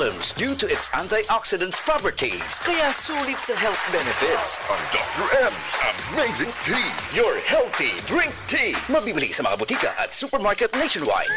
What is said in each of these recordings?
due to its antioxidants properties. Kaya sulit sa health benefits. Ang Dr. M's Amazing Tea. Your healthy drink tea. Mabibili sa mga butika at supermarket nationwide.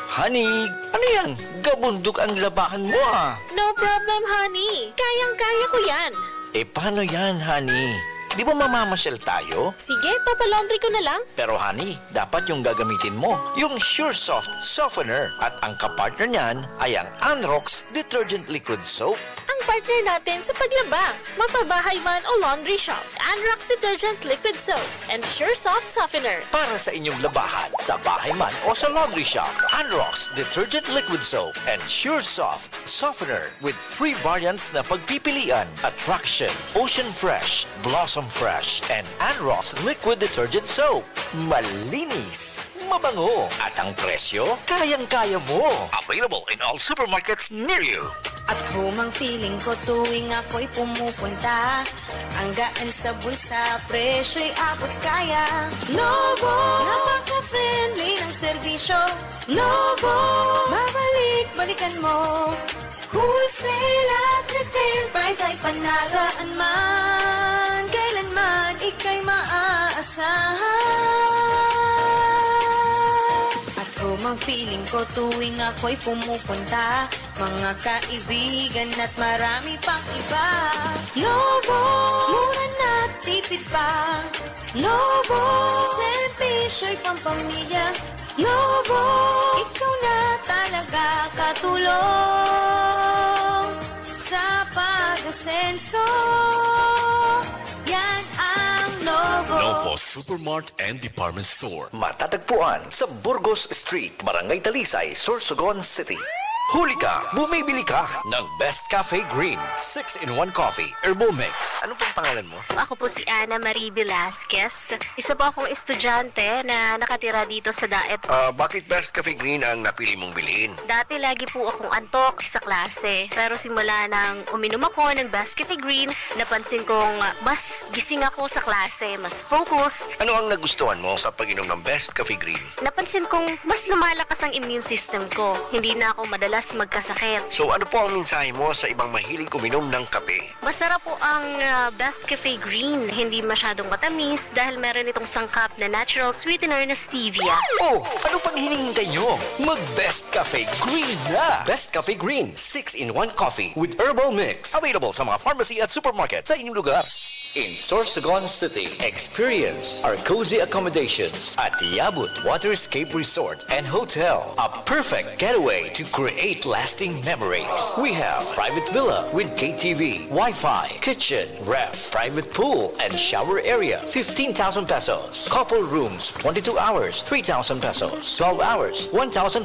Honey, ano yan? Gabundok ang labahan mo ah. No problem, honey. Kayang-kaya ko yan. Eh paano yan, honey? Di ba mamamasyal tayo? Sige, papalaundry ko na lang. Pero honey, dapat yung gagamitin mo, yung Sure Soft Softener. At ang kapartner niyan ay ang Anrox Detergent Liquid Soap. Ang partner natin sa paglaba, mapabahay man o laundry shop, Anrox Detergent Liquid Soap and Sure Soft Softener. Para sa inyong labahan, sa bahay man o sa laundry shop, Anrox Detergent Liquid Soap and Sure Soft Softener with 3 variants na pagpipilian: Attraction, Ocean Fresh, Blossom Fresh, and Anrox Liquid Detergent Soap. Malinis, mabango, at ang presyo, kayang-kaya mo. Available in all supermarkets near you. At home ang feeling ko tuwing ako'y pumupunta. Ang gaan sa bulsa, presyo'y abot kaya. Novo, napaka-friendly ng serbisyo. Novo, babalik-balikan mo. Wholesale at retail price ay panasaan man. Kailanman ika'y maaasahan. At home ang feeling ko tuwing ako'y pumupunta. Mga kaibigan at marami pang iba. Novo, mura na tipid pa. Novo, servisyo'y pampamilya. Novo, ikaw na talaga katulong sa pag-asenso. Yan ang Novo. Novo Supermart and Department Store. Matatagpuan sa Burgos Street, Barangay Talisay, Sorsogon City. Huli ka, bumibili ka ng Best Cafe Green 6-in-1 Coffee Herbal Mix. Ano pong pangalan mo? Ako po si Ana Marie Velasquez. Isa po akong estudyante na nakatira dito sa Daet. Bakit Best Cafe Green ang napili mong bilhin? Dati lagi po akong antok sa klase. Pero simula nang uminom ako ng Best Cafe Green, napansin kong mas gising ako sa klase, mas focus. Ano ang nagustuhan mo sa pag-inom ng Best Cafe Green? Napansin kong mas lumalakas ang immune system ko. Hindi na ako madalas magkasakit. So ano po ang mensahe mo sa ibang mahilig uminom ng kape? Masarap po ang Best Cafe Green. Hindi masyadong matamis dahil meron itong sangkap na natural sweetener na stevia. Oh, ano pang hinihintay nyo? Mag-Best Cafe Green na! Best Cafe Green 6-in-1 Coffee with Herbal Mix. Available sa mga pharmacy at supermarket sa inyong lugar. In Sorsogon City, experience our cozy accommodations at Yabut Waterscape Resort and Hotel. A perfect getaway to create lasting memories. We have private villa with KTV, Wi-Fi, kitchen, ref, private pool, and shower area, 15,000 pesos. Couple rooms, 22 hours, 3,000 pesos. 12 hours, 1,500.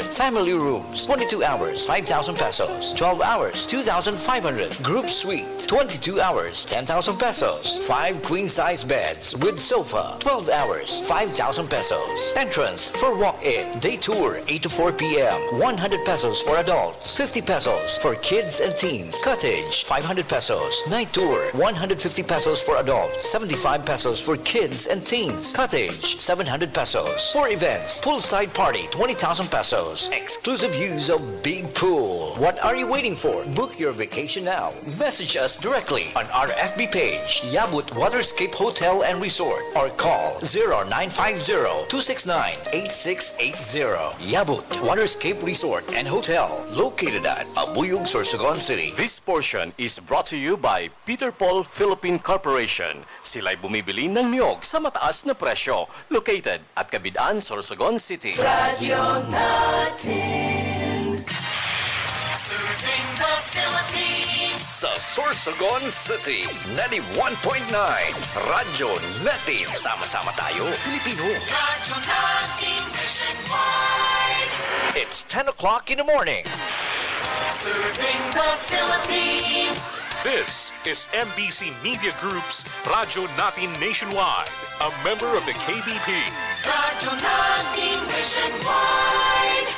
Family rooms, 22 hours, 5,000 pesos. 12 hours, 2,500. Group suite, 22 hours, 10,000 pesos. 5 queen-size beds with sofa, 12 hours, 5,000 pesos. Entrance for walk-in. Day tour, 8 to 4 p.m. 100 pesos for adults, 50 pesos for kids and teens. Cottage, 500 pesos. Night tour, 150 pesos for adults, 75 pesos for kids and teens. Cottage, 700 pesos. For events, poolside party, 20,000 pesos. Exclusive use of big pool. What are you waiting for? Book your vacation now. Message us directly on our FB page, Yabut Waterscape Hotel and Resort, or call 0950-269-8680. Yabut Waterscape Resort and Hotel, located at Abuyog, Sorsogon City. This portion is brought to you by Peter Paul Philippine Corporation. Sila'y bumibili ng niyog sa mataas na presyo. Located at Kabidaan, Sorsogon City. Radio natin. Serving the Philippines. Sa Sorsogon City, 91.9 Radyo Natin. Sama-sama tayo, Pilipino. Radio natin nationwide. It's 10 o'clock in the morning. Serving the Philippines. This is MBC Media Group's Radyo Natin Nationwide, a member of the KBP. Radio natin nationwide.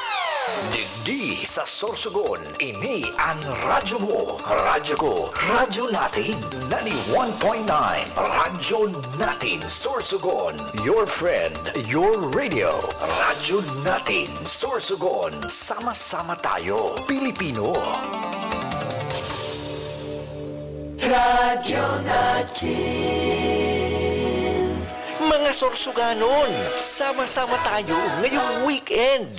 Dig Di sa Sorsogon, ini ang radyo mo. Radyo ko, radyo natin. 91.9, radyo natin. Sorsogon, your friend, your radio. Radyo natin. Sorsogon, sama-sama tayo. Pilipino. Radyo natin. Mga Sorsoganon, sama-sama tayo ngayong weekend.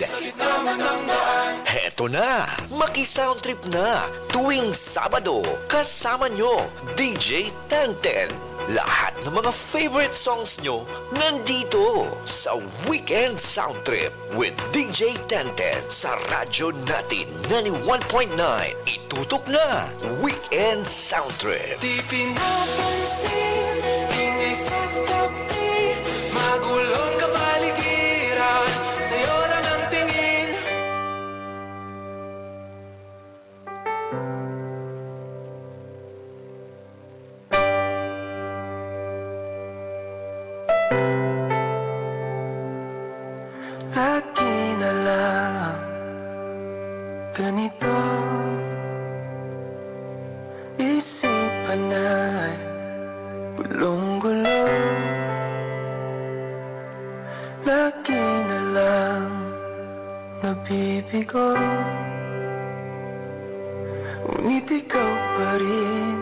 Heto na, maki-sound trip na tuwing Sabado. Kasama nyo, DJ Tenten. Lahat ng mga favorite songs nyo nandito sa Weekend Sound Trip with DJ Tenten sa radyo natin 91.9. Itutok na, Weekend Sound Trip. Di pinapansin, ingay sa tabi, magulong kapaligiran, sa'yo lang ang tingin. Lagi na lang ganito, isipan ay gulong-gulo. Lagi na lang nabibigo, ngunit ikaw pa rin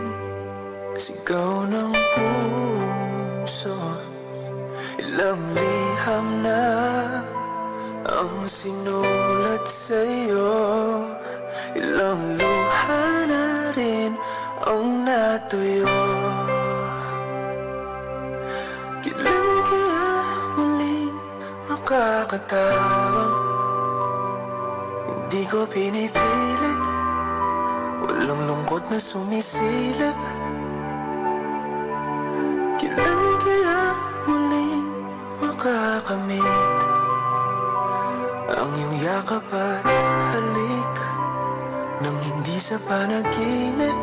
sigaw ng puso. Ilang liham na ang sinulat sa'yo, ilang luha na rin ang natuyo. Kailan kaya muling makakatawang? Hindi ko pinipilit, walang lungkot na sumisilip. Kailan kaya muling makakamit ang iyong yakap at halik nang hindi sa panaginip?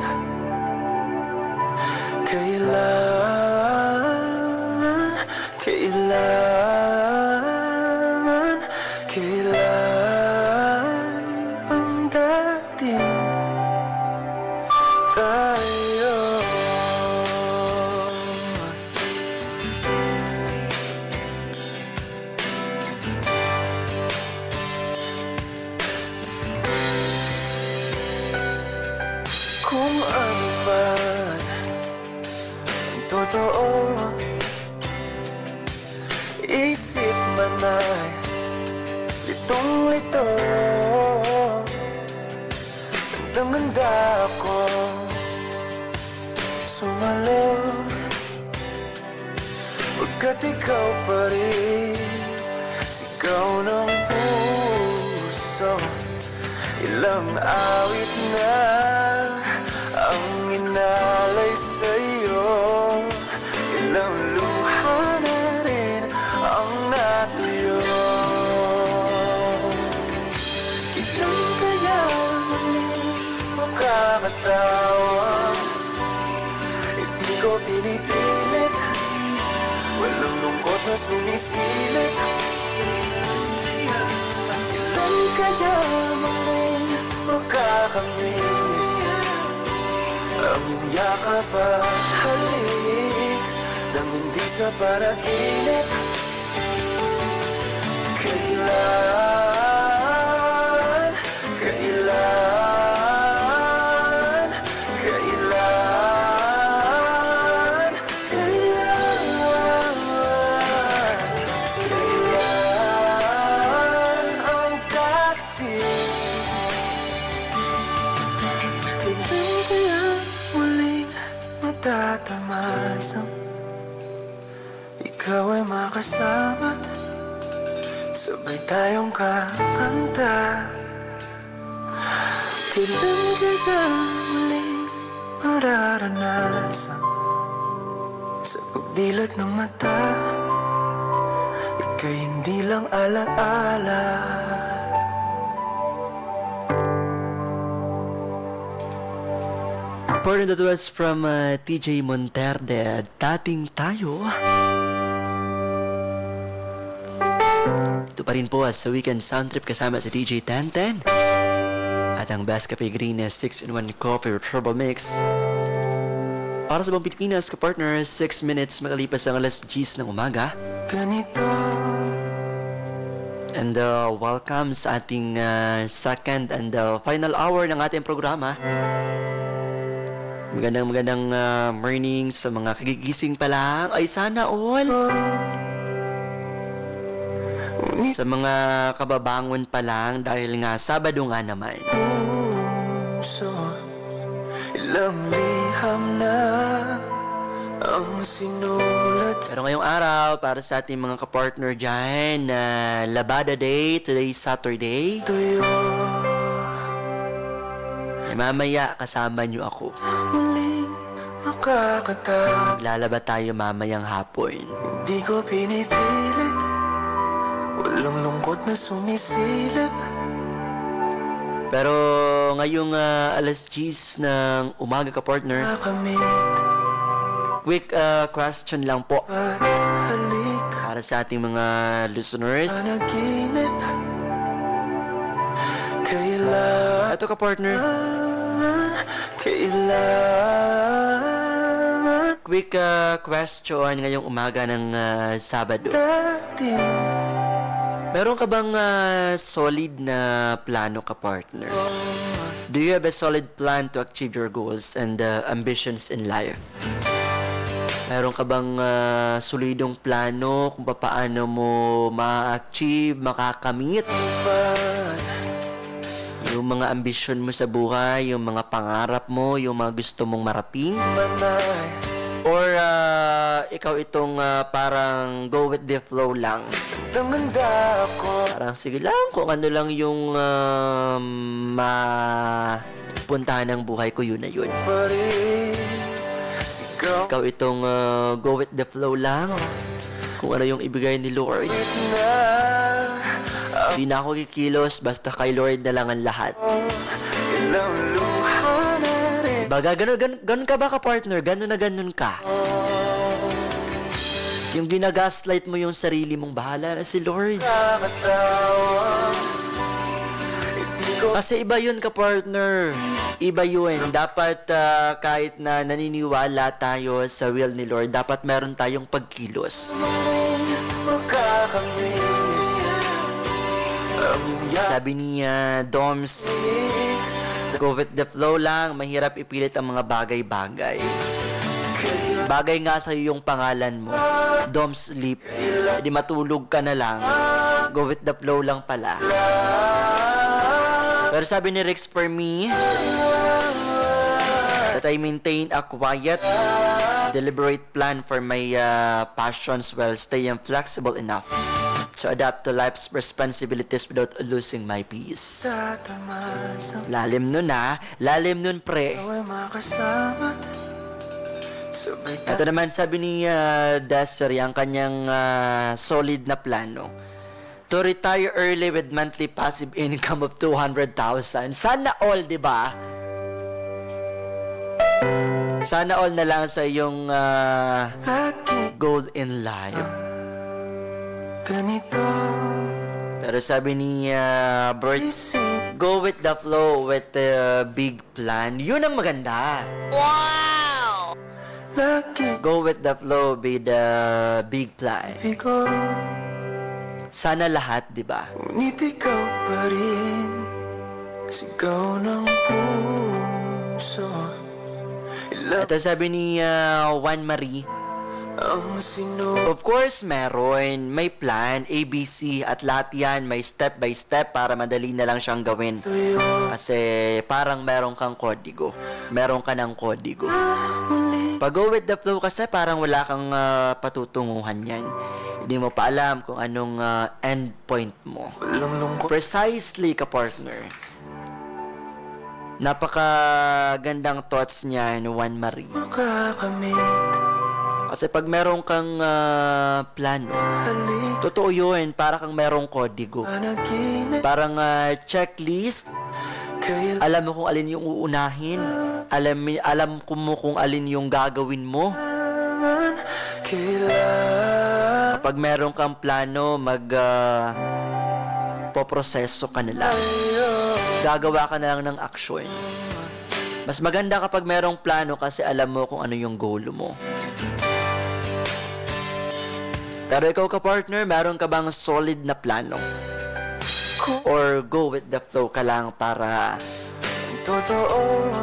Kailan ang dating tayo? Kung ano man ang totoo, isip man ay litong-lito. Gandang-ganda ako sumalo, pagkat ikaw pa rin sigaw ng puso. Ilang awit na ang inalay sa'yo, ilang luha na rin ang natuyo. Kailan kaya muling makakatawa? Hindi ko pinipilit, walang lungkot na sumisilip. Kailan kaya muling makakamit ang iyong yakap at halik nang hindi sa panaginip? Kailan, kailan, kailan, kailan, kailan ang dating? Kailan kaya muling matatamasang ikaw ay makasama't sabay tayong kakanta? Kailan kaya muling mararanasan sa pagdilat ng mata, ika'y hindi lang alaala? Pardon, that was from TJ Monterde, Dating Tayo. Ito pa rin po sa Weekend Sound Trip kasama si DJ Tenten. At ang Best Cafe Green na 6-in-1 coffee with herbal mix. Para sa buong Pilipinas, ka-partner, 6 minutes makalipas ang alas 10 ng umaga. Ganito. And welcome sa ating second and final hour ng ating programa. Magandang morning sa mga kagigising pa lang. Ay, sana all. Sa mga kababangon pa lang dahil nga Sabado nga naman. Puso, ilang liham na ang sinulat. Pero ngayong araw, para sa ating mga kapartner dyan, Labada Day, today Saturday. Tuyo, Mamaya kasama nyo ako. muling makakatawa. Lalaba tayo mamayang hapon. Di ko pinipilit, walang lungkot na sumisilip. Pero ngayong alas 10 ng umaga ka-partner, Nakamit quick question lang po at halik. para sa ating mga listeners. Panaginip, kailangan, Ito ka-partner, kailangan quick question ngayong umaga ng Sabado. natin. Meron ka bang solid na plano ka-partner? Do you have a solid plan to achieve your goals and ambitions in life? Meron ka bang solidong plano kung paano mo ma-achieve, makakamit yung mga ambisyon mo sa buhay, yung mga pangarap mo, yung mga gusto mong marating? Manay, Or ikaw itong parang go with the flow lang? tanganda ako. Parang sige lang, kung ano lang yung mapuntahan ng buhay ko, yun na yun. Pa rin, sigaw Ikaw itong go with the flow lang. Kung ano yung ibigay ni Lord. na Di na ako kikilos, basta kay Lord na lang ang lahat. ilang luha na rin. Baga, ganun ka ba ka-partner? Ganun na ganun ka. Yung ginagaslight mo yung sarili mong bahala na si Lord. Nakakatawa, hindi ko Kasi iba yun ka-partner. Iba yun. Dapat kahit na naniniwala tayo sa will ni Lord, dapat meron tayong pagkilos. makakamit ang iyong Sabi ni Doms, go with the flow lang, mahirap ipilit ang mga bagay-bagay. Bagay nga sa'yo yung pangalan mo, Doms Sleep. Hindi matulog ka na lang. Go with the flow lang pala. Pero sabi ni Rex, for me, that I maintain a quiet, deliberate plan for my passions while staying flexible enough to adapt to life's responsibilities without losing my peace. tatamaan sa Lalim nun lalim nun pre. ay makasama't sabay Ito naman sabi ni Desiree, ang kanyang solid na plano. To retire early with monthly passive income of 200,000. Sana all, di ba? Sana all na lang sa iyong aking goal in life. ganito. Pero sabi ni Bert, Isip go with the flow with the big plan. Yun ang maganda. lagi Go with the flow with the big plan. ko, Sana lahat, di ba? ngunit ikaw pa rin. Sigaw ng puso, ilang Ito sabi ni Juan Marie, ang sino. of course, meron. May plan, ABC, at lahat yan may step by step para madali na lang siyang gawin. Tuyo, Kasi parang meron kang kodigo. Meron ka ng kodigo. muli Pag go with the flow kasi parang wala kang patutunguhan yan. Hindi mo pa alam kung anong end point mo. walang lungkot. Precisely, ka-partner. Napakagandang thoughts niya ni Juan Marie. Makakamit, Kasi pag meron kang plano, halik, totoo yun, para kang merong kodigo. panaginip. Parang checklist, alam mo kung alin yung uunahin, alam mo kung alin yung gagawin mo. Kailan Pag meron kang plano, poproseso ka na lang. gagawa ka na lang ng aksyon. Mas maganda kapag merong plano kasi alam mo kung ano yung goal mo. Pero ikaw ka-partner, meron ka bang solid na plano? Or go with the flow ka lang para Totoo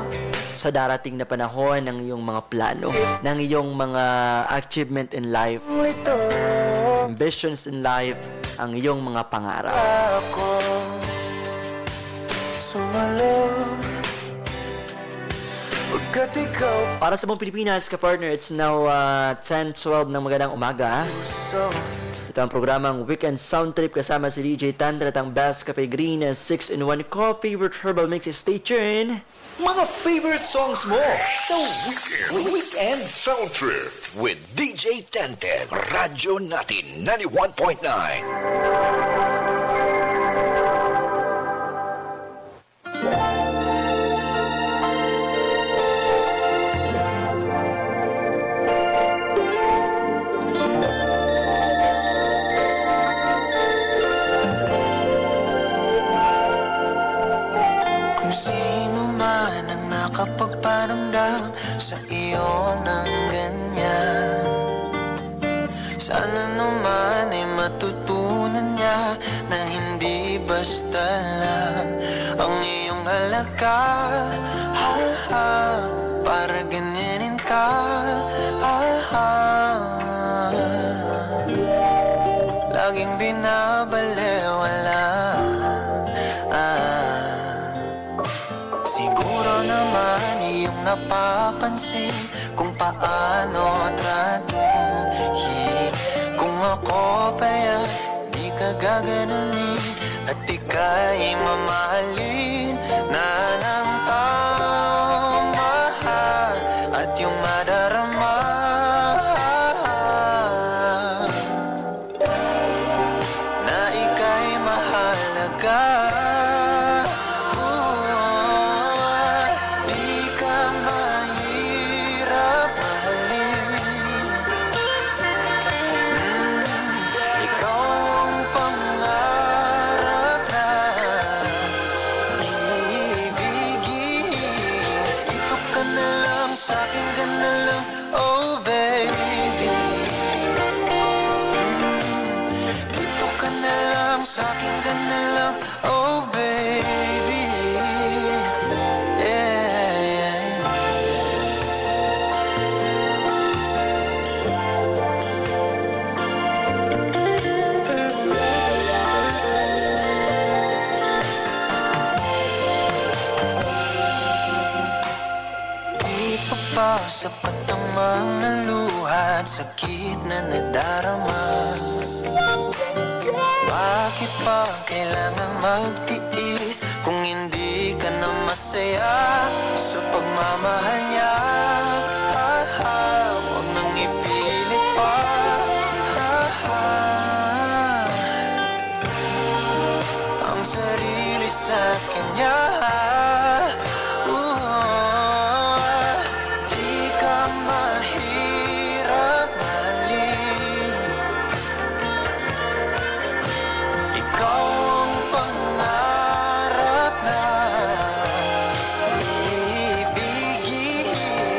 sa darating na panahon ng iyong mga plano, ng iyong mga achievement in life, ito ambitions in life, ang iyong mga pangarap. ako sumalo pagkat ikaw Para sa buong Pilipinas, ka-partner, it's now 10:12 ng magandang umaga. so Ito ang programang Weekend Sound Trip kasama si DJ Tantra at ang Best Cafe Green 6-in-1 coffee with herbal mix. Stay tuned! Mga favorite songs mo sa Weekend Sound Trip with DJ Tenten. Radyo natin 91.9. kung sino man ang nakapagparamdam sa iyo ng ganyan. Sana naman ay matutunan niya na hindi basta lang ang iyong halaga. Ha, ha, para ganyanin ka. Ha, ha. Laging binabalewala. Siguro naman iyong napapansin kung paano tratuhin. Kung ako pa'y di ka gaganunin at ika'y mamahalin na ng tama at yung madarama na ika'y mahalaga. Di ka mahirap mahalin. Ikaw ang pangarap na ibigin. Ito ka na lang, sa'kin ka na lang, oh baby. Ito ka na lang, sa'kin ka na lang, oh baby. Yeah. Di pa ba sapat ang mga luha at sakit na nadarama? Bakit pa kailangan magtiis kung hindi ka na masaya sa pagmamahal niya? Ha, ha, huwag nang ipilit pa. Ha, ha, ang sarili sa kanya. Di ka mahirap mahalin. Ikaw ang pangarap na ibigin.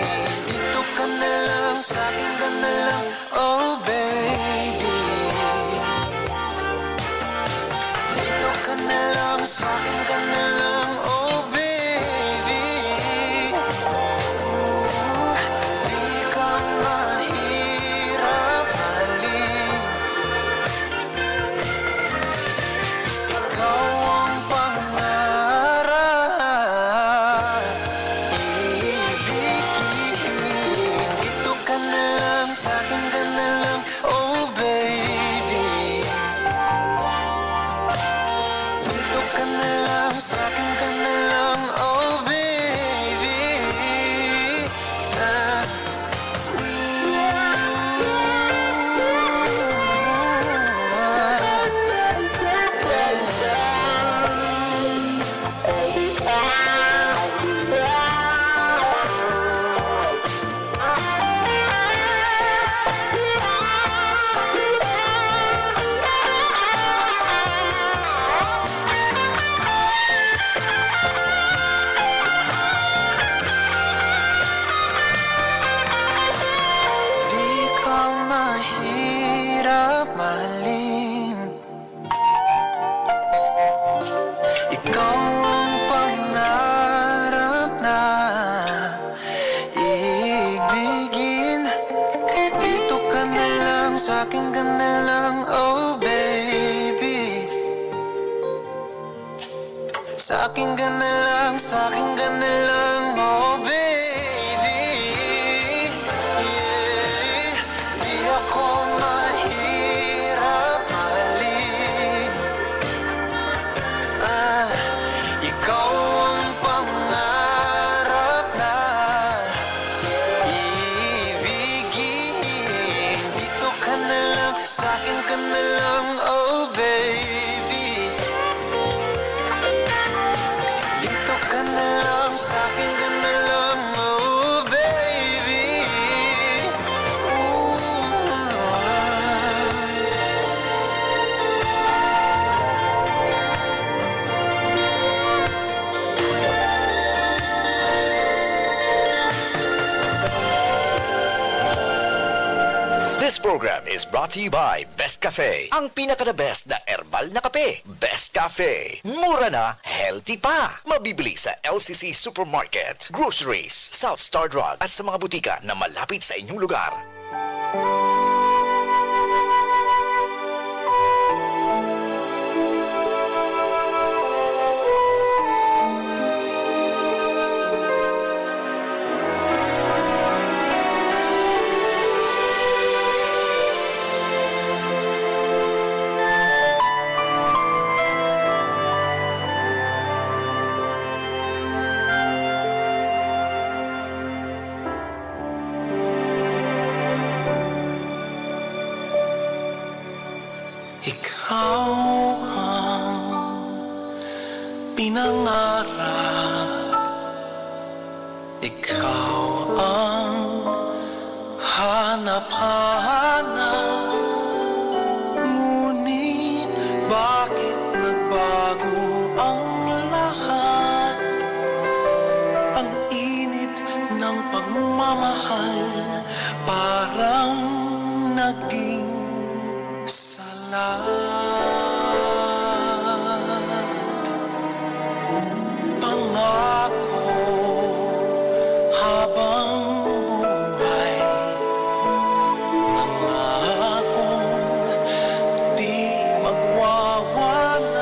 sa'kin ka na lang, oh baby. Sa'kin ka na lang, sa'kin ka na lang, oh baby. Yeah, di ako mahirap mahalin. Ikaw ang pangarap na ibigin. Dito ka na lang, sa'kin ka na lang, oh baby. Dito ka na lang, sa'kin ka na lang, oh baby. This program is brought to you by Best Cafe. Ang pinaka-the best na herbal na kape. Best Cafe. Mura na, healthy pa. Mabibili sa LCC Supermarket, Groceries, South Star Drug at sa mga butika na malapit sa inyong lugar. Ikaw ang pinangarap. Ikaw ang hanap-hanap. Ngunit bakit nagbago ang lahat? Ang init ng pagmamahal parang naging pangako habang buhay, nangakong di magwawalay.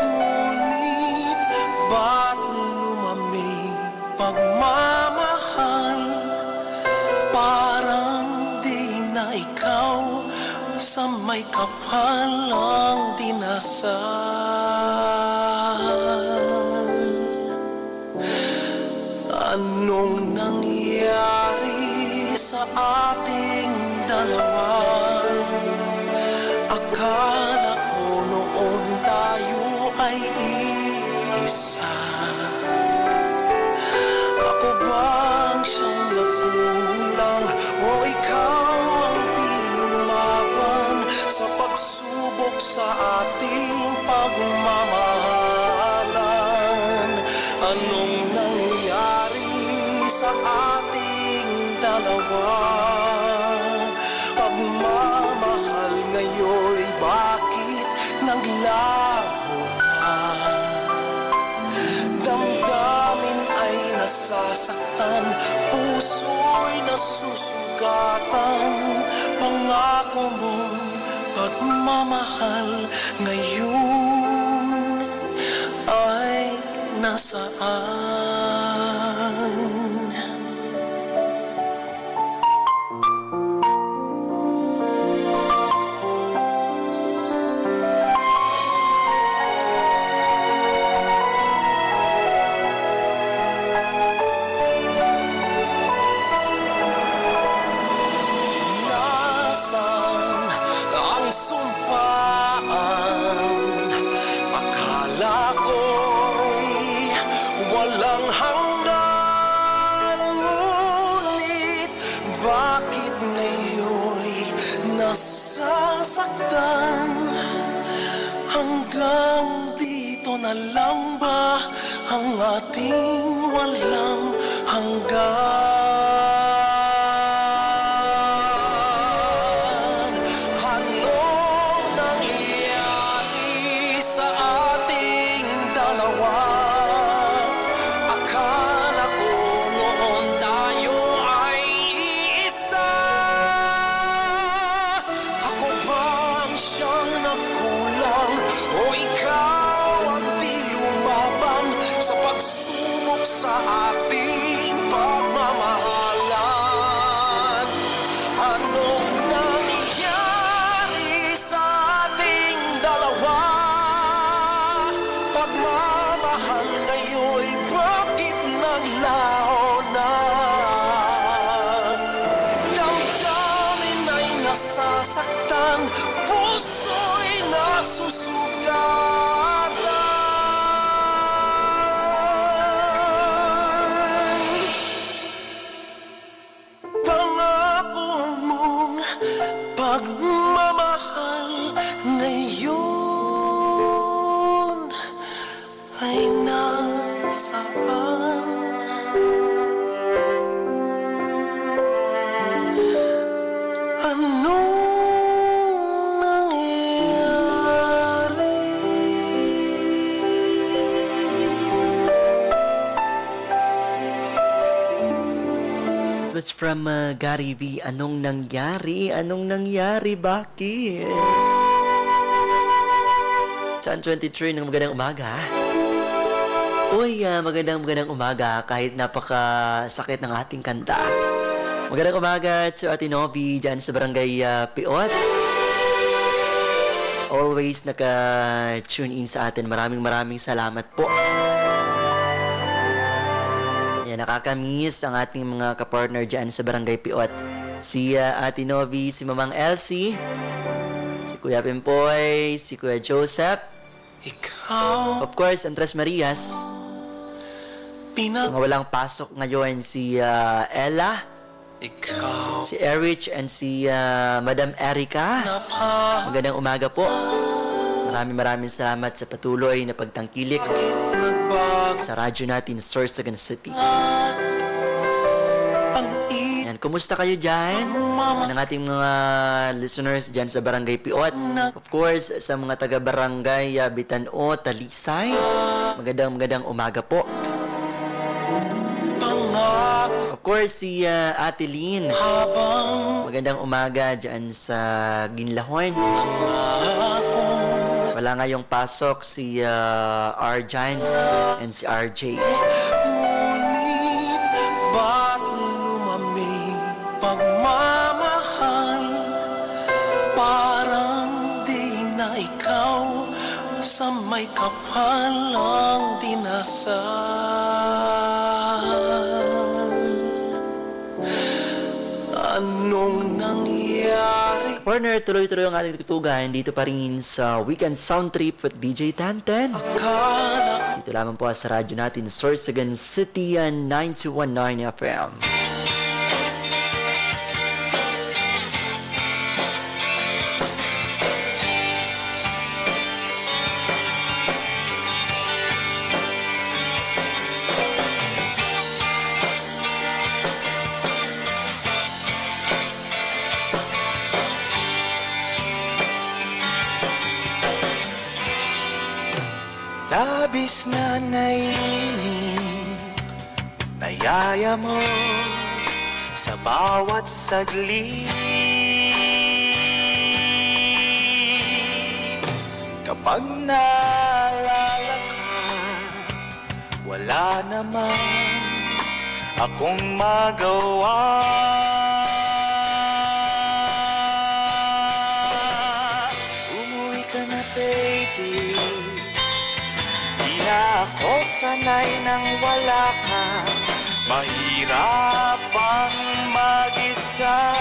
Ngunit ba't lumamig pagmamahal? Parang di na ikaw sa may kapal ang dinasal. Anong nangyari sa ating dalawa? Akala ko noon tayo ay iisa. Ako bang siyang nagkulang o ikaw ang di lumaban sa pagsubok sa ating pagmamahalan? Anong nangyari sa ating dalawa? Pagmamahal ngayon bakit naglaho na? Damdamin ay nasasaktan, puso'y nasusugatan. Pangako mong pagmamahal ngayon ay nasaan? Nasasaktan hanggang dito na lang ba ang ating walang hanggan? Anong nangyari sa ating dalawa? Akala ko noon tayo ay iisa. was from Gary V. Anong nangyari? Anong nangyari? Bakit? Saan 23 ng magandang umaga? Uy, magandang umaga kahit napakasakit ng ating kanta. Magandang umaga to Ate Novi dyan sa Barangay Piot. Always naka-tune in sa atin. Maraming salamat po. Yan, nakakamiss ang ating mga kapartner dyan sa Barangay Piot. Si Ate Novi, si Mamang Elsie, si Kuya Pimpoy, si Kuya Joseph, of course, Andres Marias. Mga walang pasok ngayon si Ella, si Erich, and si Madam Erica. Magandang umaga po. Maraming salamat sa patuloy na pagtangkilik sa radyo natin, Sorsogon City. Yan, kumusta kayo dyan? Ang ating mga listeners dyan sa Barangay Piot. Of course, sa mga taga-barangay Bitano, Talisay. Magandang umaga po. Of course, si Ate Lynn. Magandang umaga dyan sa Ginlahon. Wala ngayong pasok si Arjan and si RJ. Ngunit ba't lumamig pagmamahal? Parang di na ikaw sa may kapal ang dinasal. Anong nangyari? Partner, tuloy-tuloy ang ating tutugan dito pa rin sa Weekend Sound Trip with DJ Tanten. Akala Dito lamang po sa radyo natin, Sorsogon City 9219 FM. labis na naiinip, nayaya mo sa bawat saglit. Kapag naalala ka, wala naman akong magawa. Umuwi ka na, baby. Di na ako sanay nang wala ka. Mahirap ang mag-isa.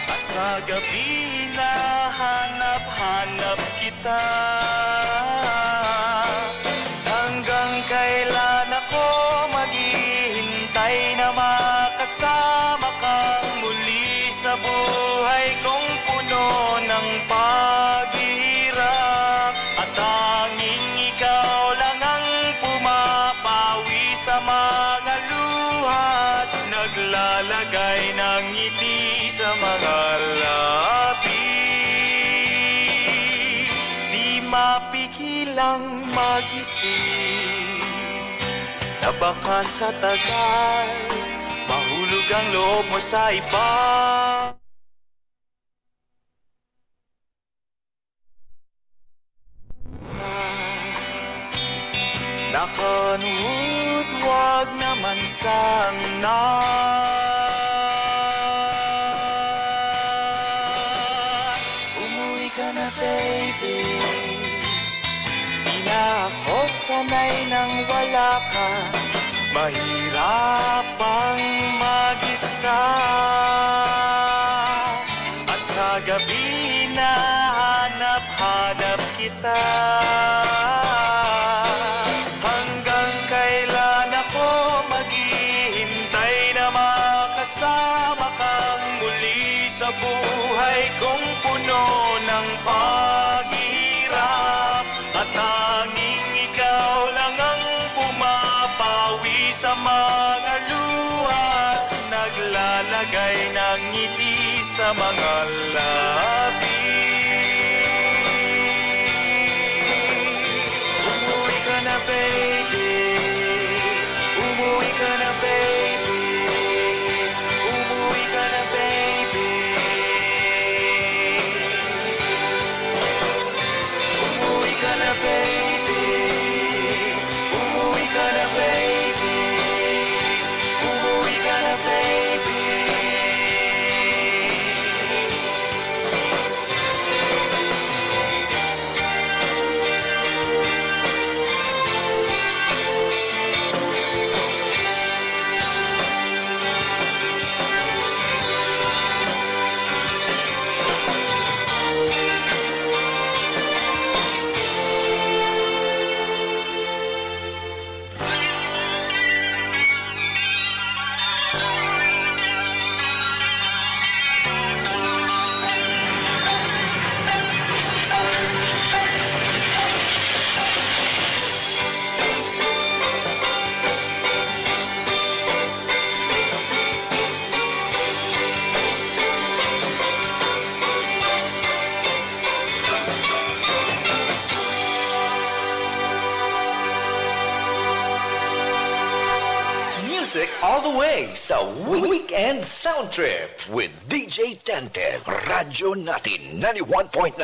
At sa gabi na hanap-hanap kita. Hanggang kailan ako maghihintay na makasama kang muli sa buhay kong puno ng paghihirap. At tanging ikaw lang ang pumapawi sa mga luhat, naglalagay ng ngiti sa mga labi. Di mapigilang mag-isip na baka sa tagal mahulog ang loob mo sa iba. Nakanuot, wag naman sana. Umuwi ka na, baby. Di na ako sanay nang wala ka. Mahirap ang mag-isa. At sa gabi na hanap-hanap kita. Hanggang kailan ako maghihintay na makasama kang muli sa buhay kong puno ng paghihirap. At tanging ikaw lang ang pumapawi sa mga luha, naglalagay ng ngiti sa mga labi. Umuwi ka na, baby. Umuwi ka na, baby. music all the way sa Weekend Sound Trip with DJ Tenten. Radyo natin 91.9.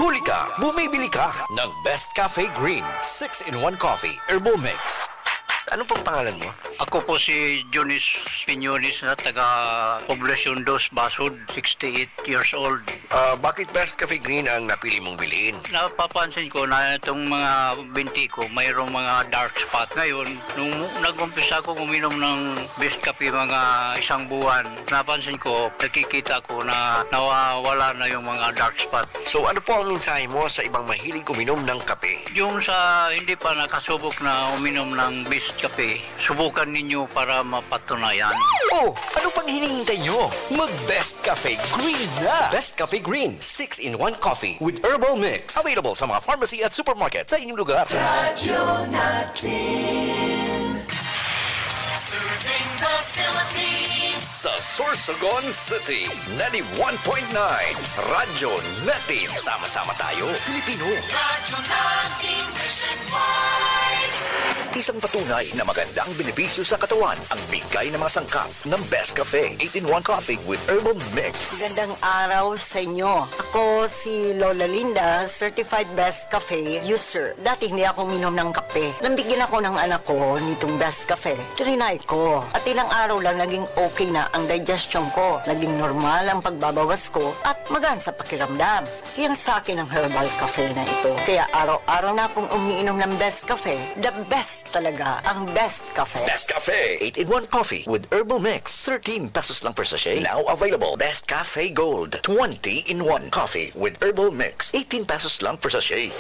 Huli ka, bumibili ka ng Best Cafe Green 6-in-1 Coffee Herbal Mix. Ano pong pangalan mo? Ako po si Jonis Piñones na taga Poblacion 2, Basud, 68 years old. Bakit Best Cafe Green ang napili mong bilhin? Napapansin ko na itong mga binti ko mayroong mga dark spot. Ngayon, nung nag-umpisa ko uminom ng Best Cafe mga isang buwan, napansin ko, nakikita ko na nawawala na yung mga dark spot. So ano po ang mensahe mo sa ibang mahilig uminom ng kape? Yung sa hindi pa nakasubok na uminom ng Best Cafe, subukan ninyo para mapatunayan. Oh, ano pang hinihintay nyo? Mag-Best Cafe Green na! Best Cafe Green 6-in-1 Coffee with Herbal Mix. Available sa mga pharmacy at supermarket sa inyong lugar. Radyo natin. Serving the Philippines. Sa Sorsogon City, 91.9. Radyo natin. Sama-sama tayo, Pilipino. Radyo natin nationwide. Isang patunay na magandang benepisyo sa katawan ang bigay ng mga sangkap ng Best Cafe 8-in-1 Coffee with Herbal Mix. Magandang araw sa inyo. Ako si Lola Linda, Certified Best Cafe user. Dati hindi ako minom ng kape. Nambigyan ako ng anak ko nitong Best Cafe. Trinay ko. At ilang araw lang naging okay na ang digestion ko. Naging normal ang pagbabawas ko at magaan sa pakiramdam. Yan sa akin ang herbal cafe na ito. Kaya araw-araw na akong umiinom ng Best Cafe. The best talaga ang Best Cafe. Best Cafe 8-in-1 Coffee with Herbal Mix. 13 pesos lang per sachet. Now available. Best Cafe Gold 20-in-1 Coffee with Herbal Mix. 18 pesos lang per sachet.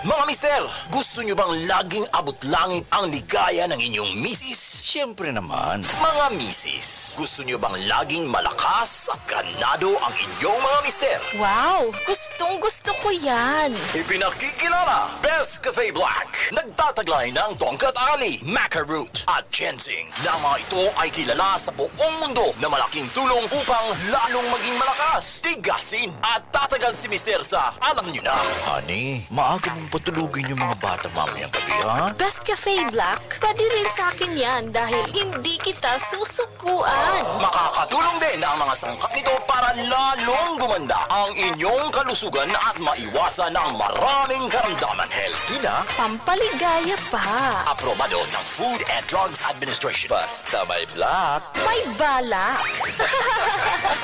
Mga mister, gusto nyo bang laging abot langit ang ligaya ng inyong misis? Siyempre naman. Mga misis, gusto nyo bang laging malakas at ganado ang inyong mga mister? Wow! Gustong-gusto ko yan! Ipinakikilala, Best Cafe Black. Nagtataglay ng tongkat ali, maca root at ginseng. Na mga ito ay kilala sa buong mundo na malaking tulong upang lalong maging malakas, tigasin at tatagal si mister sa alam nyo na. Honey, maaga mong patulugin yung mga bata mamayang gabi, ha? Best Cafe Black, pwede rin sa akin yan dahil hindi kita susukuan. Makakatulong din ang mga sangkap nito para lalong gumanda ang inyong kalusugan at maiwasan ang maraming karamdaman. Healthy na. Pampaligaya pa. Aprobado ng Food and Drugs Administration. Basta may black. May balak.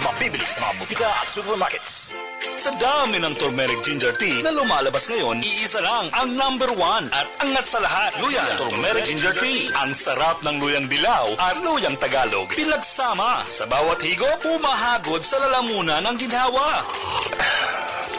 Mabibili sa mga butika at supermarkets. Sa dami ng turmeric ginger tea na lumalabas ngayon, iisa lang ang #1 at angat sa lahat. Luyan turmeric ginger tea. Ang sarap ng luyang dilaw at luyang Tagalog. Pinagsama sa bawat higop, pumahagod sa lalamunan ng ginhawa.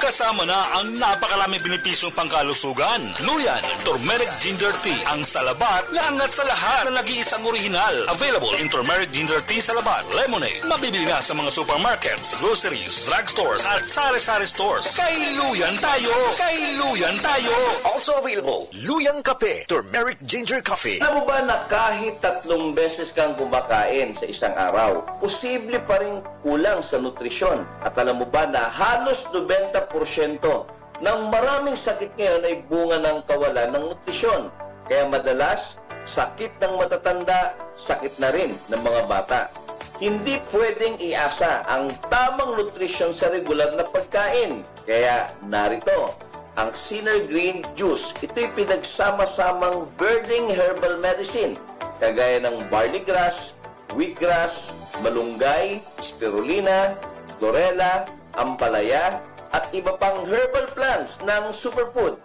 Kasama na ang napakaraming benepisyong pangkalusugan. Luyan, turmeric ginger tea. Ang salabat, langat sa lahat na nag-iisang orihinal. Available in turmeric ginger tea salabat, lemonade. Mabibili na sa mga supermarkets, groceries, drugstores at sari-sari stores. Kay Luyan tayo! Kay Luyan tayo! Also available, Luyang Kape, Turmeric Ginger Coffee. Alam mo ba na kahit 3 beses kang kumakain sa isang araw, posible pa rin kulang sa nutrisyon? At alam mo ba na halos 90% ng maraming sakit ngayon ay bunga ng kawalan ng nutrisyon. Kaya madalas, sakit ng matatanda, sakit na rin ng mga bata. Hindi pwedeng iasa ang tamang nutrisyon sa regular na pagkain. Kaya narito, ang Sinner Green Juice. Ito'y pinagsama-samang birding herbal medicine, kagaya ng barley grass, wheatgrass, malunggay, spirulina, chlorella, ampalaya, at iba pang herbal plants ng superfood.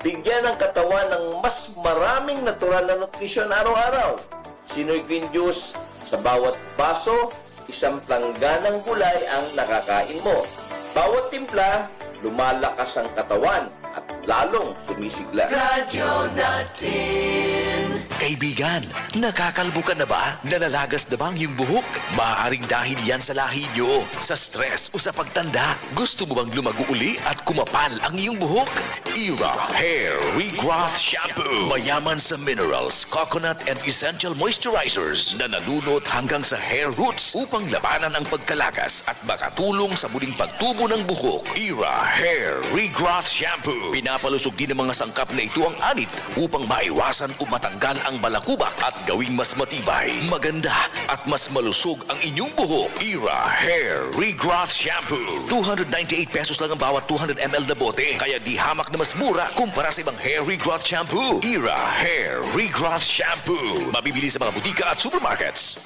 Bigyan ng katawan ng mas maraming natural na nutrisyon araw-araw. Sinner Green Juice, sa bawat baso, isang plangganang gulay ang nakakain mo. Bawat timpla, lumalakas ang katawan at lalong sumisigla. Radyo natin. Kaibigan, nakakalbo ka na ba? Nalalagas na ba ang iyong buhok? Maaaring dahil yan sa lahi nyo, sa stress o sa pagtanda. Gusto mo bang lumago uli at kumapal ang iyong buhok? Era Hair Regrowth Shampoo. Mayaman sa minerals, coconut and essential moisturizers na nalunot hanggang sa hair roots upang labanan ang pagkalakas at makatulong sa muling pagtubo ng buhok. Era Hair Regrowth Shampoo. Pinapalusog din ng mga sangkap na ito ang anit upang maiwasan o matanggal ang ang balakubak at gawing mas matibay, maganda at mas malusog ang inyong buhok. Era Hair Regrowth Shampoo. 298 pesos lang ang bawat 200 ml na bote. Kaya di hamak na mas mura kumpara sa ibang hair regrowth shampoo. Era Hair Regrowth Shampoo. Mabibili sa mga butika at supermarkets.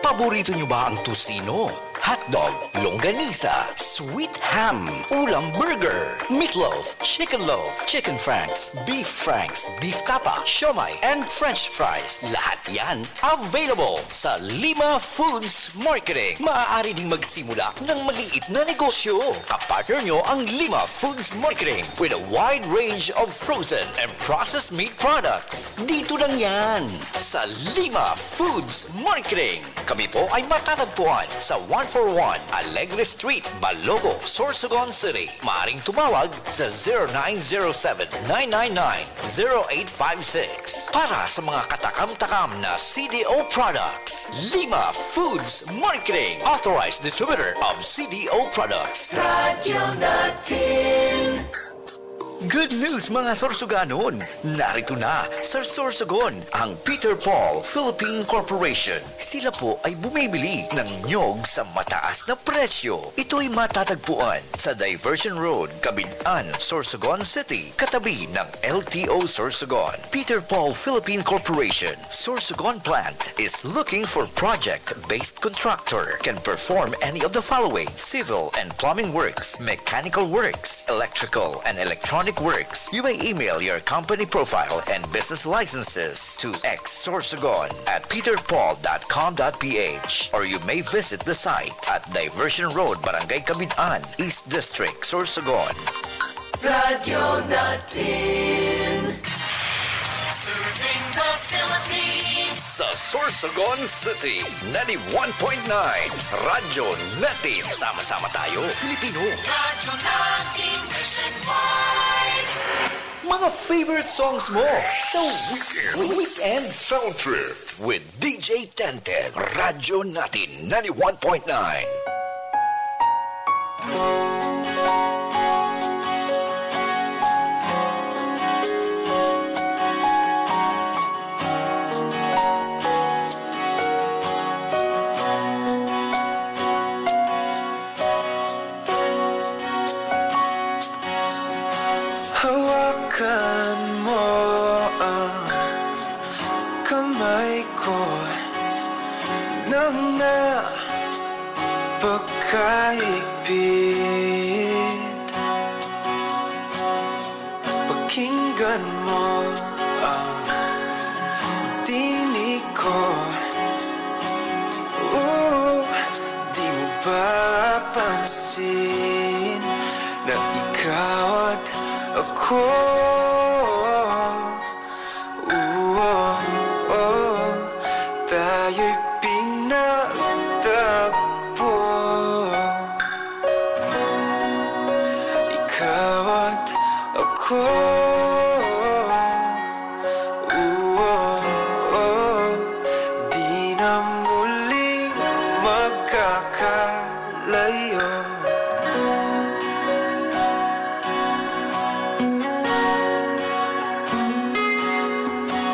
Paborito nyo ba ang tusino, hotdog, longganisa, sweet ham, ulam burger, meatloaf, chicken franks, beef tapa, siomai, and french fries? Lahat yan available sa Lima Foods Marketing. Maaari ding magsimula ng maliit na negosyo. Kapartner nyo ang Lima Foods Marketing with a wide range of frozen and processed meat products. Dito lang yan sa Lima Foods Marketing. Kami po ay matatagpuan sa 141 Alegre Street, Balogo, Sorsogon City. Maaring tumawag sa 0907-999-0856. Para sa mga katakam-takam na CDO products, Lima Foods Marketing, authorized distributor of CDO products. Radyo natin. Good news mga Sorsoganon! Narito na sa Sorsogon ang Peter Paul Philippine Corporation. Sila po ay bumibili ng nyog sa mataas na presyo. Ito ay matatagpuan sa Diversion Road, Cabinan, Sorsogon City, katabi ng LTO Sorsogon. Peter Paul Philippine Corporation, Sorsogon Plant is looking for project-based contractor. Can perform any of the following: civil and plumbing works, mechanical works, electrical and electronic works. You may email your company profile and business licenses to xsorsogon@peterpaul.com.ph, or you may visit the site at Diversion Road, Barangay Cabinan, East District, Sorsogon. Radyo natin. Serving the Philippines. Sa Sorsogon City, 91.9 Radyo Natin. Sama-sama tayo, Pilipino. Radyo natin nationwide. Mga favorite songs mo sa Weekend Sound Trip with DJ Tenten. Radyo Natin 91.9. Hawakan mo ang kamay ko nang napakaigpit. Pakinggan mo ang tinig ko. Di mo ba pansin na ikaw at ako? Tayo'y pinagtagpo. Ikaw at ako. Di na muling magkakalayo.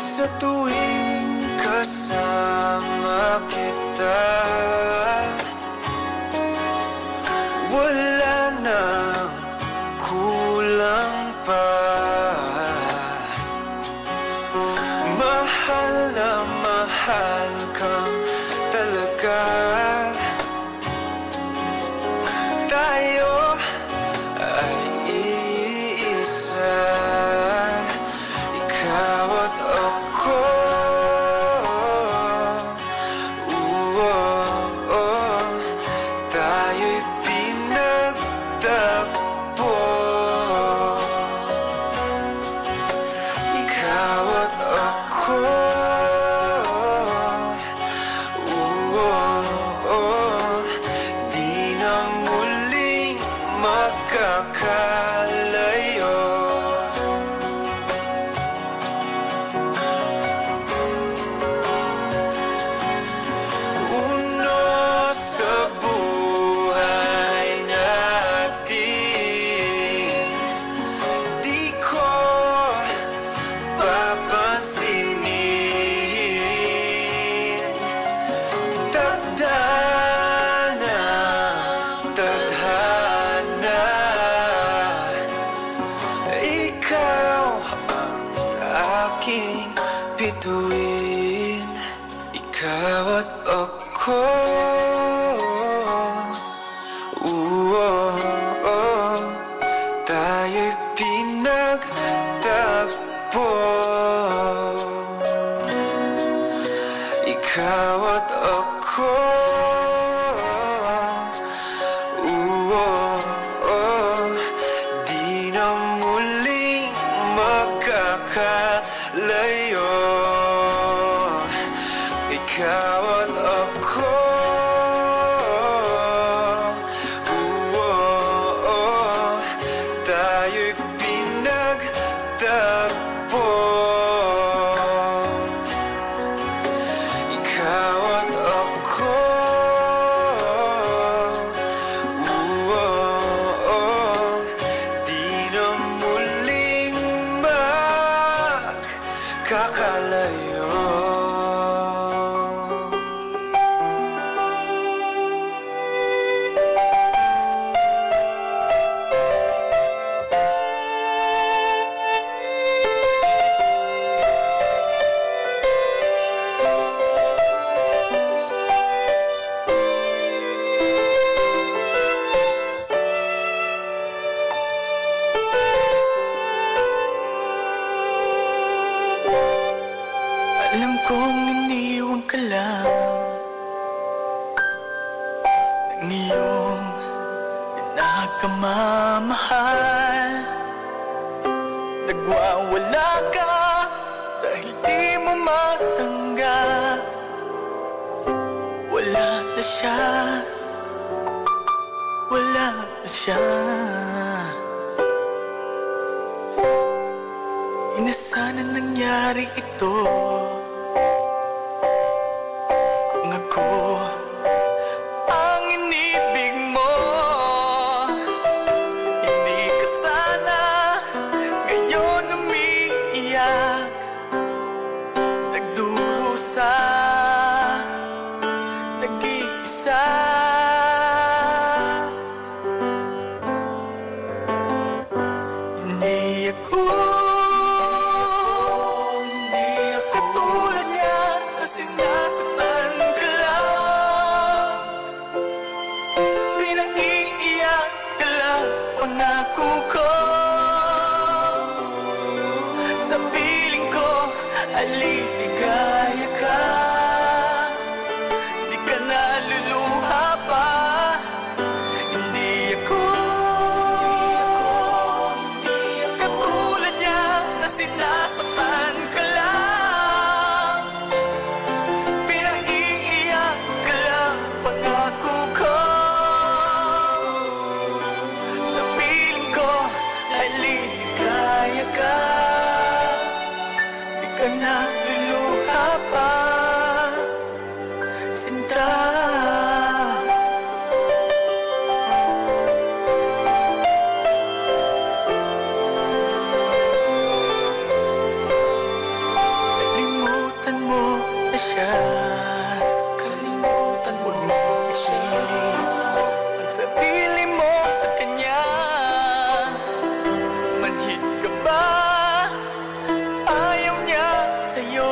Sa tuwing kasama kita, wala nang kulang pa. Mahal na mahal kang talaga. Tayo ay iisa, ikaw at ako. Tayo'y pinagtagpo. Ikaw at ako. bituin, ikaw at ako. Tayo'y pinagtagpo. Ikaw at ako. Di na muling makakalayo. Ikaw at ako. Tayo'y pinagtagpo. Ikaw at ako. Di na muling magkakalayo. Alam kong iniwan ka lang ng iyong pinakamamahal. Nagwawala ka dahil di mo matanggap. Wala na siya, wala na siya. Di na sana nangyari ito kung ako ang inibig mo. Hindi ka sana ngayon umiiyak, nagdurusa, nag-iisa. Hindi ako katulad niya na sinasaktan ka lang. Pinag-iiyak ka lang, pangako ko. Sa piling ko, aliligaya ka. Di ka naluluha pa. Hindi ako katulad niya na sinasaktan ka lang. Pinag-iiyak ka lang, pangako ko. Sa piling ko, aliligaya ka. Di ka naluluha pa, sinta. Kalimutan mo na siya. Kalimutan mo na siya. Pagsabili mo sa kanya, manhid ka ba? Ayaw niya sa'yo.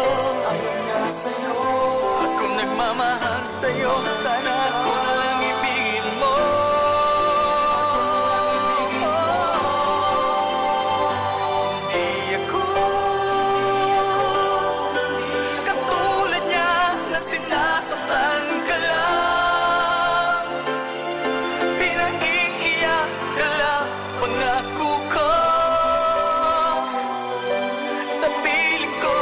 Ayaw niya sa'yo. Ako nagmamahal sa'yo, sana ako na lang ibigin mo. Hindi ako katulad niya na sinasaktan ka lang. Pinag-iiyak ka lang, pangako ko. Sa piling ko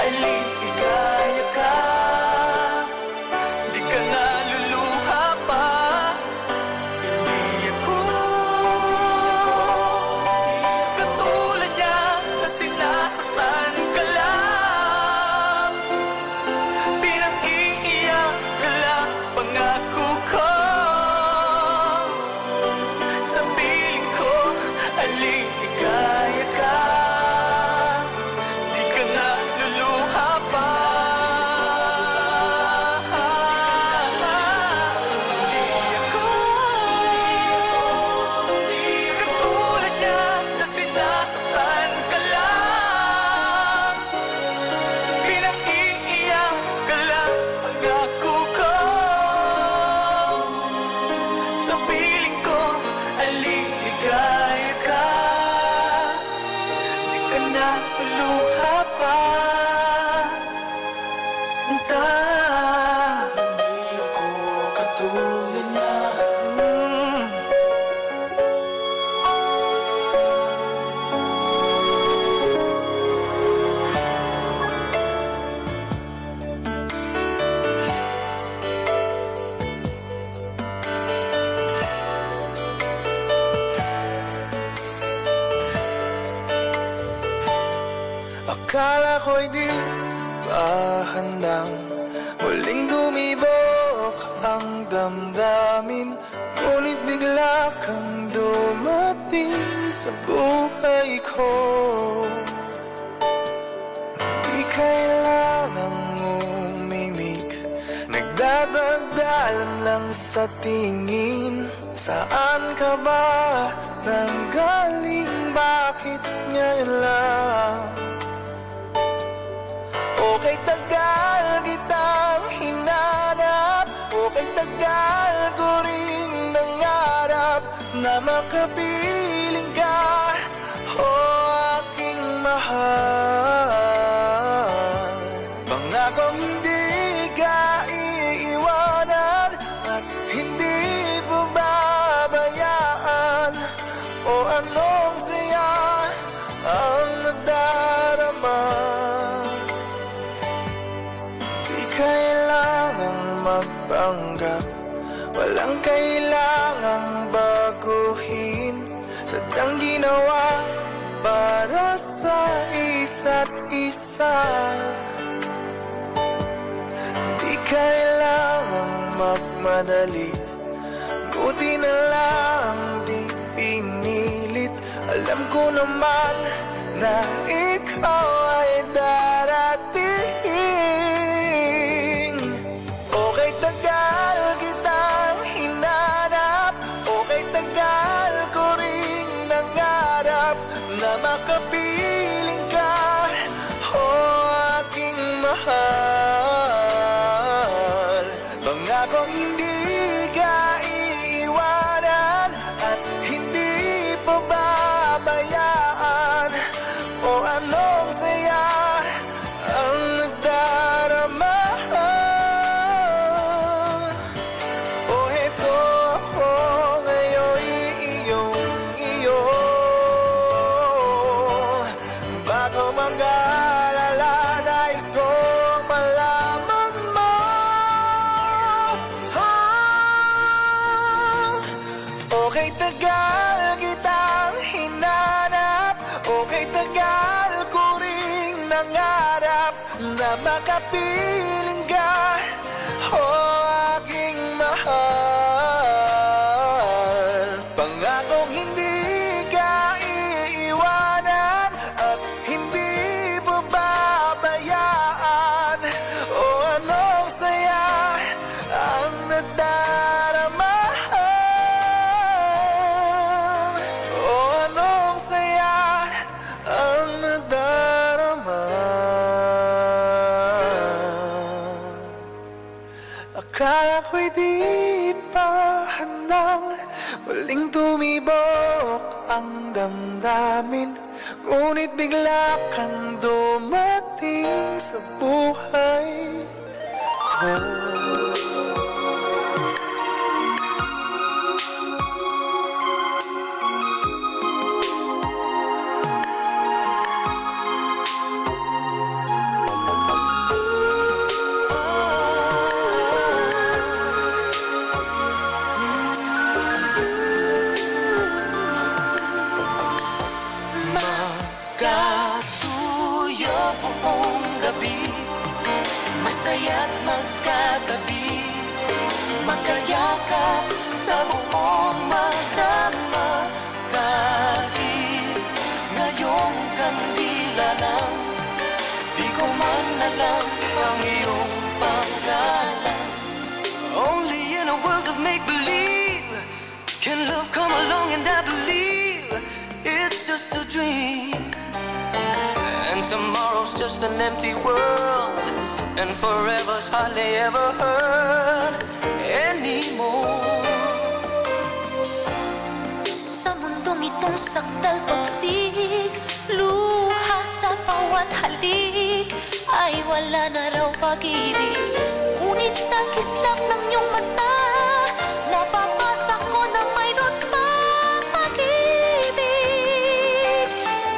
ay liligaya ka. Di ka naluluha pa. Hindi ako katulad niya na sinasaktan ka lang. Pinag-iiyak ka lang, pangako ko. Sa piling ko ay liligaya ka. Di ka naluluha pa. ako'y di pa handang muling dumibok ang damdamin. Ngunit bigla kang dumating sa buhay ko. Di kailangang umimik, nagdadagdalan lang sa tingin. Saan ka ba nanggaling? Bakit ngayon lang? Okay, tagal kitang hinanap. Okay, tagal ko rin nangarap na makapiling ka, aking mahal. Pangakong hindi ka iiwanan at hindi babayaan. O anong saya ang nadarama. Di kailangang magpanggap, walang kailangang baguhin. Sadyang ginawa para sa isa't isa. Di kailangang magmadali, buti na lang di pinilit. Alam ko naman na ikaw ay darating. Okay, tagal kitang hinanap. Okay, tagal ko rin nangarap na makapiling ka, aking mahal. Pangakong hindi ka iiwanan at hindi pababayaan. O anong saya ang nadarama. O eto ako ngayon iyong-iyo. Bago mag-alala, nais kong malaman mo. Okay, tagal kitang hinanap. Okay, tagal ko ring nangarap na makapiling ka, aking mahal. Pangakong hindi ka iiwanan at hindi babayaan. O anong saya ang nadarama. O anong saya ang nadarama. Akala ko'y di pa handang muling tumibok ang damdamin. Ngunit bigla kang dumating sa buhay ko. Magkasuyo buong gabi, masaya't magkatabi, magkayakap sa buong magdama. Kahit ngayong kandila lang, di ko man alam ang iyong pangalan. Only in a world of make-believe can love come along, and I believe it's just a dream. And tomorrow's just an empty world, and forever's hardly ever heard anymore. Sa mundong itong sakdal pagsig, luha sa bawat halik, ay wala na raw pag-ibig. Ngunit sa kislap ng iyong mata, napapasa ko na mayroon pang pag-ibig.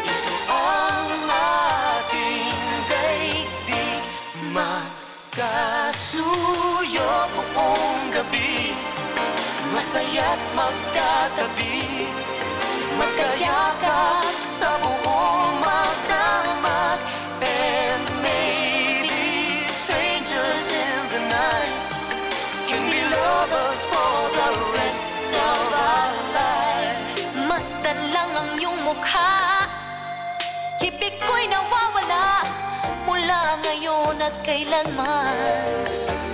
Ito ang ating daigdig, magkasuyo buong gabi, masaya't magkatabi, magkayakap sa buong magdamag. And ngayon at kailanman.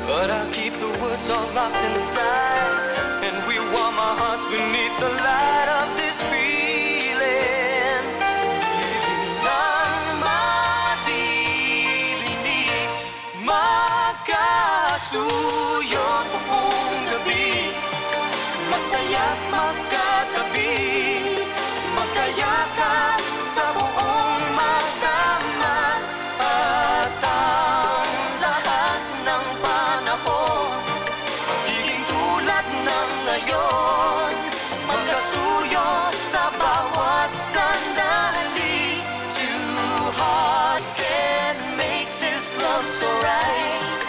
But I'll keep the words all locked inside, and we warm our hearts beneath the light of this feeling. Nang madidinig, magkasuyo buong gabi, masaya't magkatabi, magkayakap sa buong magdamag, at ang lahat ng panahon magiging tulad ng ngayon, magkasuyo sa bawat sandali. Two hearts can make this love so right,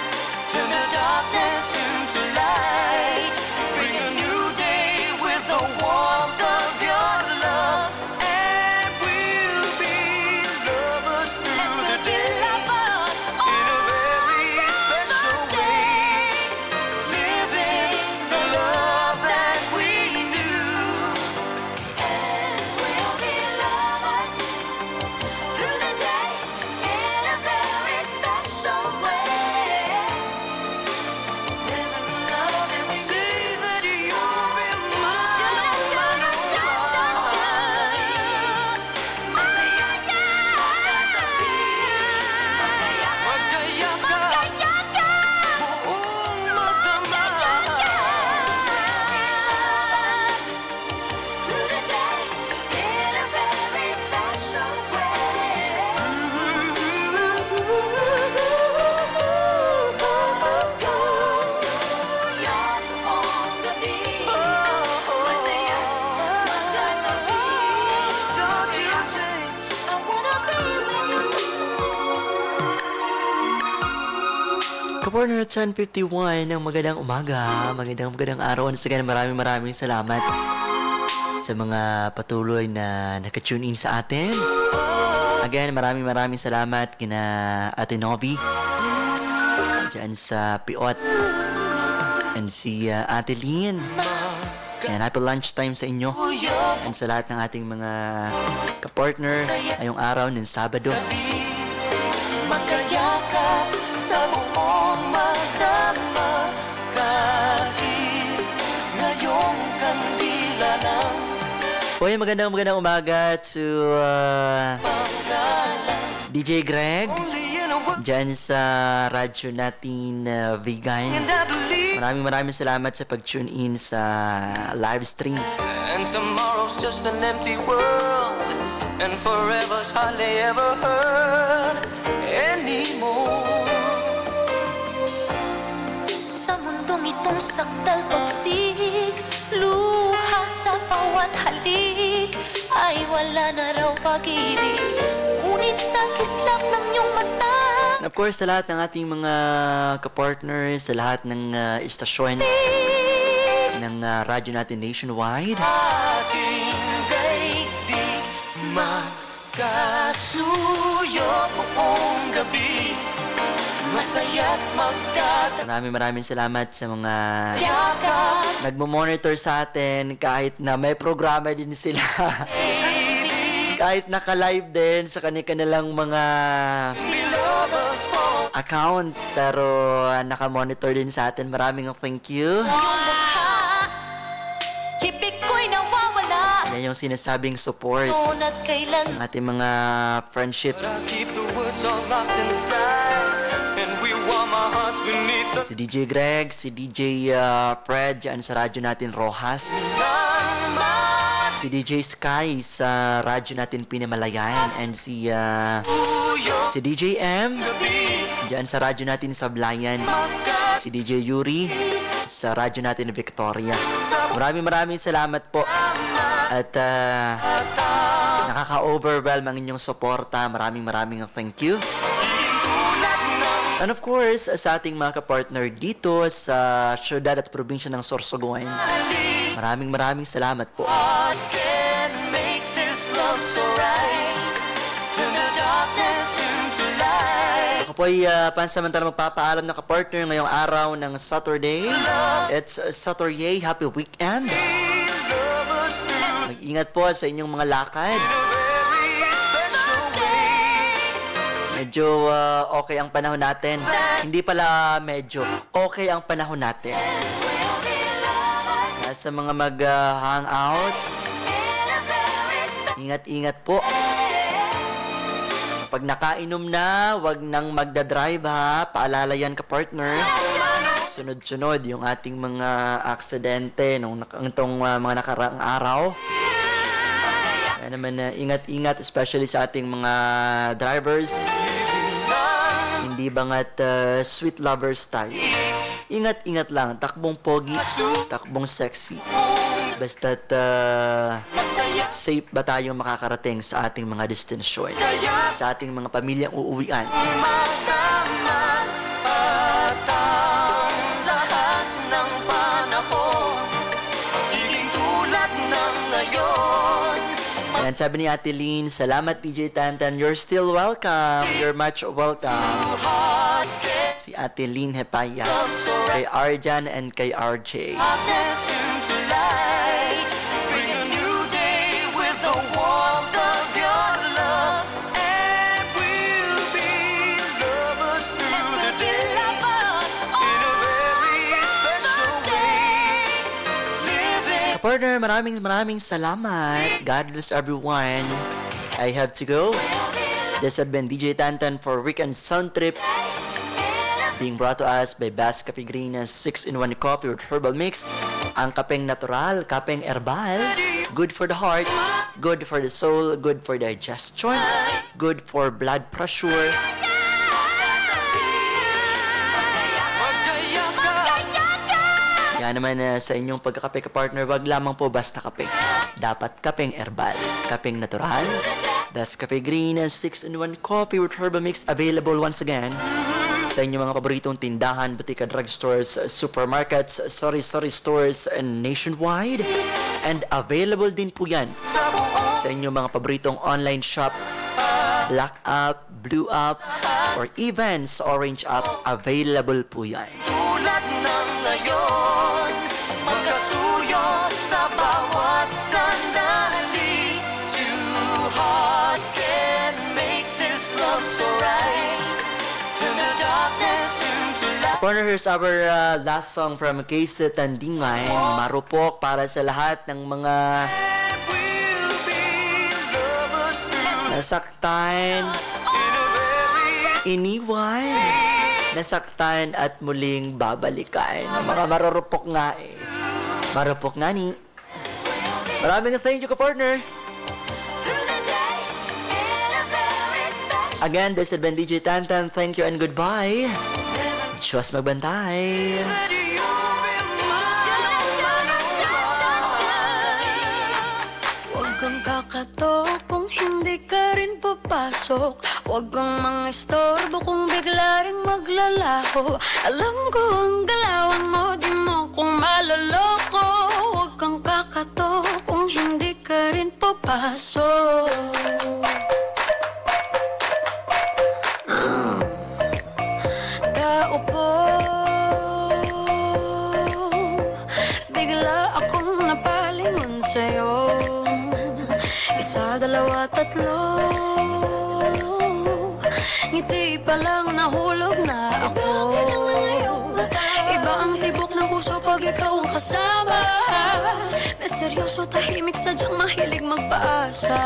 turn the darkness into light, bring a new day with the warmth of your love, and we'll be lovers through the day, in a very special way, living the love that we knew. And we'll be lovers through the day in a very special way. Living the love that we Say that you'll be mine. Magkayakap, buong magdamag. through the day in a very special Don't you change. Kapartner at 10:51 ng magandang umaga, magandang araw. Once again, maraming salamat sa mga patuloy na nakatune in sa atin. Again, maraming salamat kina Ate Novi dyan sa Piot and si Ate Lynn. Yan, happy lunchtime sa inyo and sa lahat ng ating mga kapartner ngayong araw ng Sabado. Magkayakap sa buong magdamag, kahit ngayong kandila ng Uy, magandang umaga to DJ Greg dyan sa radyo natin Vegan. Maraming salamat sa pag-tune in sa live stream. And tomorrow's just an empty world, and forever's hardly ever heard anymore. Sa mundong itong sakdal pagsig, luha sa bawat halik, ay wala na raw pag-ibig, ngunit sa kislap ng iyong mata. And of course, sa lahat ng ating mga kapartners, sa lahat ng istasyon ng radyo natin nationwide. Ating daigdig magkasuyo buong gabi, masaya't magkatabi. Maraming salamat sa mga nagmo-monitor sa atin kahit na may programa din sila. Kahit naka-live din sa kanilang mga account, pero naka-monitor din sa atin. Maraming thank you. Hibig ko'y nawawala, Yan yung sinasabing support noon at kailan. ng ating mga friendships. Keep the words all locked inside, and we warm our hearts beneath the Si DJ Greg, si DJ Fred dyan sa radyo natin Rojas. Si DJ Sky sa radyo natin Pinamalayan. And si DJ M dyan sa radyo natin Sablayan. Si DJ Yuri sa radyo natin Victoria. Maraming salamat po. At nakaka-overwhelm ang inyong suporta. Maraming thank you. And of course, sa ating mga kapartner dito sa syudad at probinsya ng Sorsogon, maraming salamat po. can make this love so right, turn the darkness into light. Ako po ay pansamantala magpapaalam na kapartner ngayong araw ng Saturday. It's Saturday. Happy weekend. Mag-ingat po sa inyong mga lakad. Medyo okay ang panahon natin. Hindi pala medyo. Okay ang panahon natin. At sa mga mag-hangout, ingat-ingat po. Kapag nakainom na, wag nang magdadrive ha. Paalala yan ka partner. Sunod-sunod yung ating mga aksidente itong mga nakaraang araw. Kaya naman ingat-ingat, especially sa ating mga drivers. Hindi bangat sweet lovers tayo. Ingat-ingat lang. Takbong pogi, takbong sexy. Basta't safe ba tayong makakarating sa ating mga destinasyon, sa ating mga pamilyang uuwian. And sabi ni Ate Lynn, salamat DJ Tantan, you're still welcome. You're much welcome. Si Ate Lynn Hepaya, kay Arjan and kay RJ. Partner, maraming salamat. God bless everyone. I have to go. This has been DJ Tantan for Weekend Sound Trip, being brought to us by Bass Cafe Green 6-in-1 coffee with herbal mix. Ang kapeng natural, kapeng herbal. Good for the heart, good for the soul, good for digestion, good for blood pressure. Kaya naman sa inyong pagkakape ka partner, wag lamang po basta kape. Dapat kapeng herbal, kapeng natural. That's Cafe Green 6-in-1 coffee with herbal mix, available once again sa inyong mga paboritong tindahan, butika, drugstores, supermarkets, sari-sari stores nationwide. And available din po yan sa inyong mga paboritong online shop, Black App, Blue App, or even sa Orange App. Available po yan. Tulad ng ngayon, magkasuyo sa bawat sandali. Two hearts can make this love so right. Turn the darkness into light. Partner, here's our last song from Casey Tandingay, Marupok, para sa lahat ng mga nasaktan, iniwan, nasaktan at muling babalikan. Mga marurupok nga eh. Marupok nga ni. Maraming thank you ka partner. Again, this has been DJ Tantan. Thank you and goodbye. Diyos magbantay. Huwag kang kakatok kung hindi ka rin papasok. Huwag kang mangistorbo kung bigla rin maglalaho. Alam ko ang galawan mo, di mo kung maloloko. Huwag kang kakatok kung hindi ka rin papasok. Tao po, bigla akong napalingon sa'yo. Isa, dalawa, tatlo, ngiti pa lang nahulog na ako. Iba ang tibok ng puso pag ikaw ang kasama. Misteryoso, tahimik, sadyang mahilig magpaasa.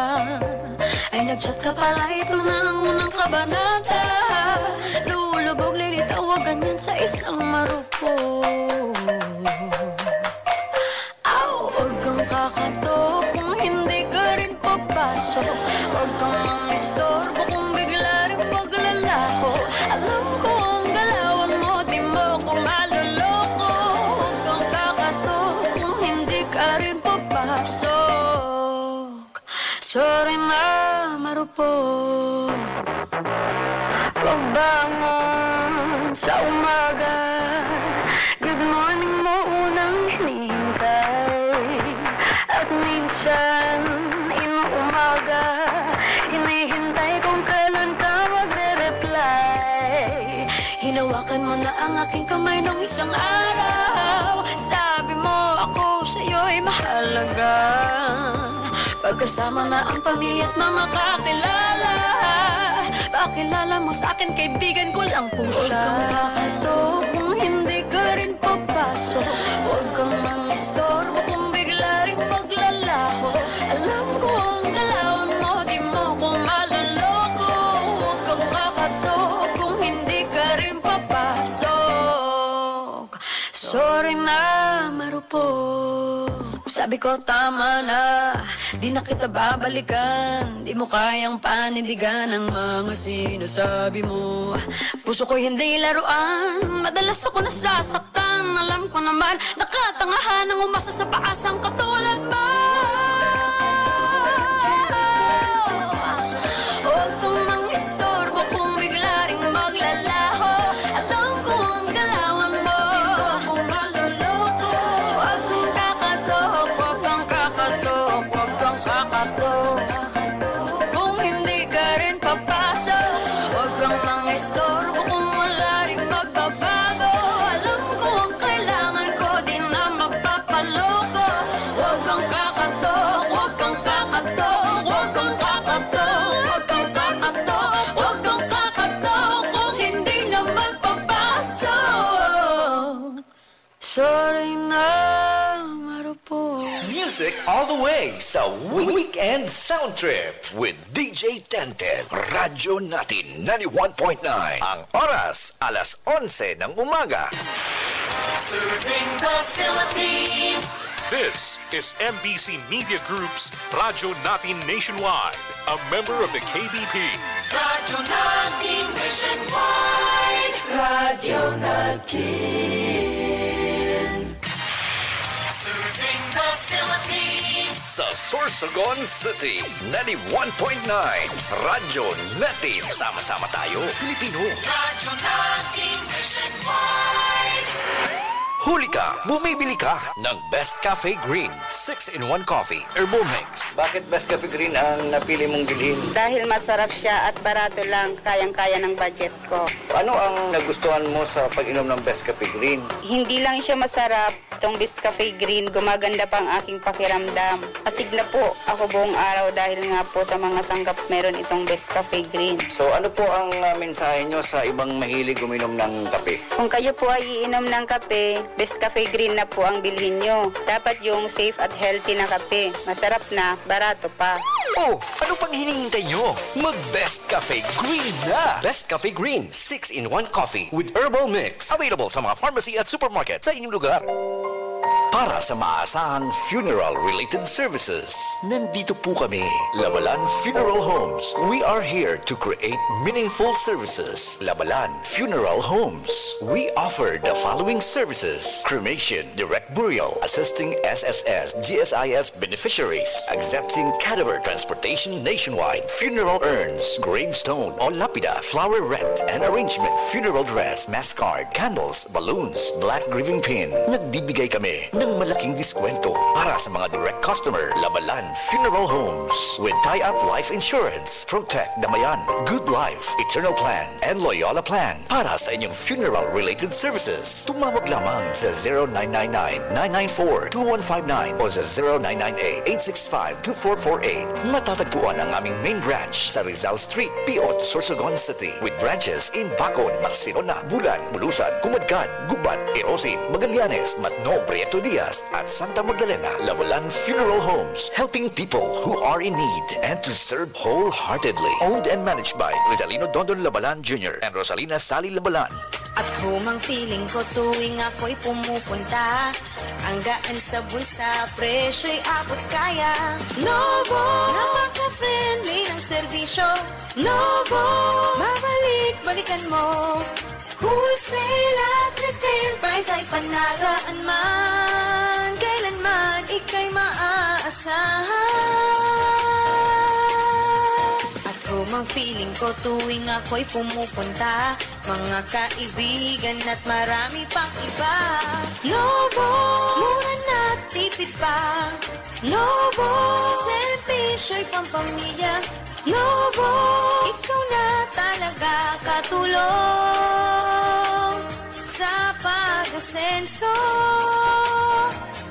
Ay nagchat ka pala, ito na ang unang kabanata. Lulubog, lilitawagan yan sa isang marupok. Huwag kang kakatok kung hindi ka rin papasok. Huwag kang mangistorbo kung bigla rin maglalaho. Alam ko ang galawan mo, di mo ko maloloko. Huwag kang kakatok kung hindi ka rin papasok. Sorry na, marupok. Pagbangon sa umaga, good morning mo unang hinihintay. At minsan, inuumaga, hinihintay kung kailan ka magre-reply. Hinawakan mo na ang aking kamay nung isang araw. Sabi mo ako sa'yo'y mahalaga. Pagkasama na ang pamilya at mga kakilala, pakilala mo sa akin, kaibigan ko lang po siya. Huwag kang kakato kung hindi ka rin papasok. Huwag kang mangistorbo kung bigla rin maglalaho. Alam ko ang galawan mo, di mo ko maloloko. Huwag kang kakato kung hindi ka rin papasok. Sorry na, marupok. Sabi ko tama na, di na kita babalikan. Di mo kayang panindigan ang mga sinasabi mo. Puso ko hindi laruan, madalas ako nasasaktan. Alam ko naman, nakatangahan ang umasa sa paasang katulad mo. Huwag kang mangistorbo kung bigla ring maglalaho. Alam ko ang galawan mo, kung maluloko. Huwag kang kakatok, huwag kang kakatok, huwag kang kakatok. Kung hindi ka rin papasok, huwag kang mangistorbo kung wala ring magbabago. Alam ko ang kailangan ko, di na magpapaloko. Huwag kang kakatok, huwag kang kakatok, huwag kang kakatok, huwag kang kakatok, huwag kang kakatok kung hindi naman papasok. Sorry na, marupok. Music all the way sa Weekend Sound Trip with DJ Tenten. Radyo natin 91.9. Ang oras, alas 11 ng umaga. Serving the Philippines. This is MBC Media Group's Radyo Natin Nationwide, a member of the KBP. Radyo natin nationwide. Radyo natin. Serving the Philippines. Sa Sorsogon City, 91.9. Radyo natin. Sama-sama tayo, Pilipino. Radyo natin nationwide. Huli ka, bumibili ka ng Best Cafe Green 6-in-1 Coffee Herbal Mix. Bakit Best Cafe Green ang napili mong bilhin? Dahil masarap siya at barato lang, kayang-kaya ng budget ko. Ano ang nagustuhan mo sa pag-inom ng Best Cafe Green? Hindi lang siya masarap, itong Best Cafe Green, gumaganda pa ang aking pakiramdam. Asig na po ako buong araw dahil nga po sa mga sanggap meron itong Best Cafe Green. So ano po ang mensahe nyo sa ibang mahilig uminom ng kape? Kung kayo po ay iinom ng kape, Best Cafe Green na po ang bilhin nyo. Dapat yung safe at healthy na kape. Masarap na, barato pa. Oh, ano pang hinihintay nyo? Mag-Best Cafe Green na! Best Cafe Green 6-in-1 Coffee with Herbal Mix. Available sa mga pharmacy at supermarket sa inyong lugar. Para sa maasahang funeral-related services, nandito po kami, Labalan Funeral Homes. We are here to create meaningful services. Labalan Funeral Homes. We offer the following services: cremation, direct burial, assisting SSS, GSIS beneficiaries, accepting cadaver transportation nationwide, funeral urns, gravestone o lapida, flower wreath and arrangement, funeral dress, mass card, candles, balloons, black grieving pin. Nagbibigay kami ng malaking diskwento para sa mga direct customer. Labalan Funeral Homes with tie-up life insurance, Protect Damayan, Good Life, Eternal Plan, and Loyola Plan para sa inyong funeral-related services. Tumawag lamang sa 0999-994-2159 o sa 0998-865-2448. Matatagpuan ang aming main branch sa Rizal Street, Piot, Sorsogon City with branches in Bacon, Barcelona, Bulan, Bulusan, Kumadkan, Gubat, Erosin, Magallanes, Matno, Prieto Diaz at Santa Magdalena. Labalan Funeral Homes, helping people who are in need and to serve wholeheartedly. Owned and managed by Rizalino Dondon Labalan Jr. and Rosalina Sally Labalan. At home ang feeling ko tuwing ako'y pumupunta. Ang gaan sa bulsa, presyo'y abot kaya. Novo, napaka-friendly ng serbisyo. Novo, mabalik-balikan mo. Wholesale at retail price ay panasaan man. Kailanman ika'y maaasahan. At home ang feeling ko tuwing ako'y pumupunta. Mga kaibigan at marami pang iba. Novo, mura na tipid pa. Novo, servisyo'y pampamilya. Novo, ikaw na talaga katulong sa pag-asenso.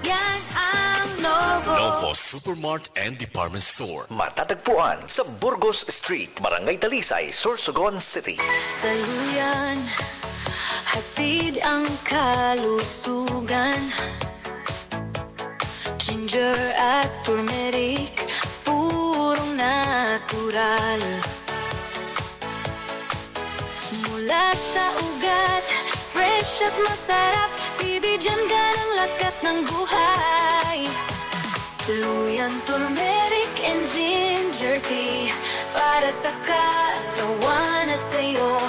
Yan ang Novo. Novo Supermart and Department Store. Matatagpuan sa Burgos Street, Barangay Talisay, Sorsogon City. Sa luyan, hatid ang kalusugan. Ginger at turmeric, purong natural. Mula sa ugat, fresh at masarap, bibigyan ka ng lakas ng buhay. Luyan, turmeric and ginger tea, para sa katawan at sa'yo.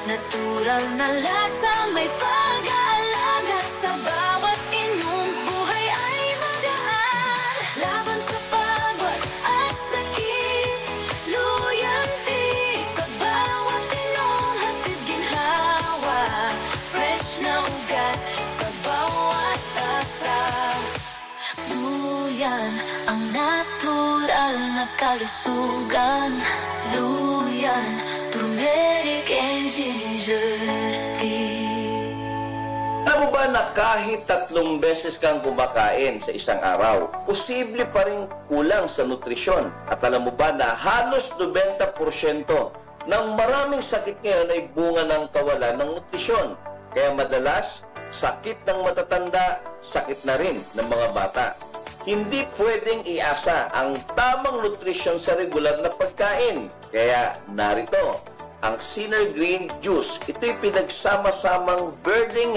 Natural na lasa, may pag-aalaga sa bawat inyong buhay ay magaan. Laban sa pagod at sakit, luyan tea, sa bawat inyong hatid ginhawa. Fresh na ugat sa bawat asa. Luyan, ang natural na kalusugan. Luyan, turmeric and ginger tea. Alam mo ba na kahit 3 beses kang kumakain sa isang araw, posible pa rin kulang sa nutrisyon? At alam mo ba na halos 90% ng maraming sakit ngayon ay bunga ng kawalan ng nutrisyon? Kaya madalas, sakit ng matatanda, sakit na rin ng mga bata. Hindi pwedeng iasa ang tamang nutrisyon sa regular na pagkain. Kaya narito, ang Sinner Green Juice. Ito'y pinagsama-samang birding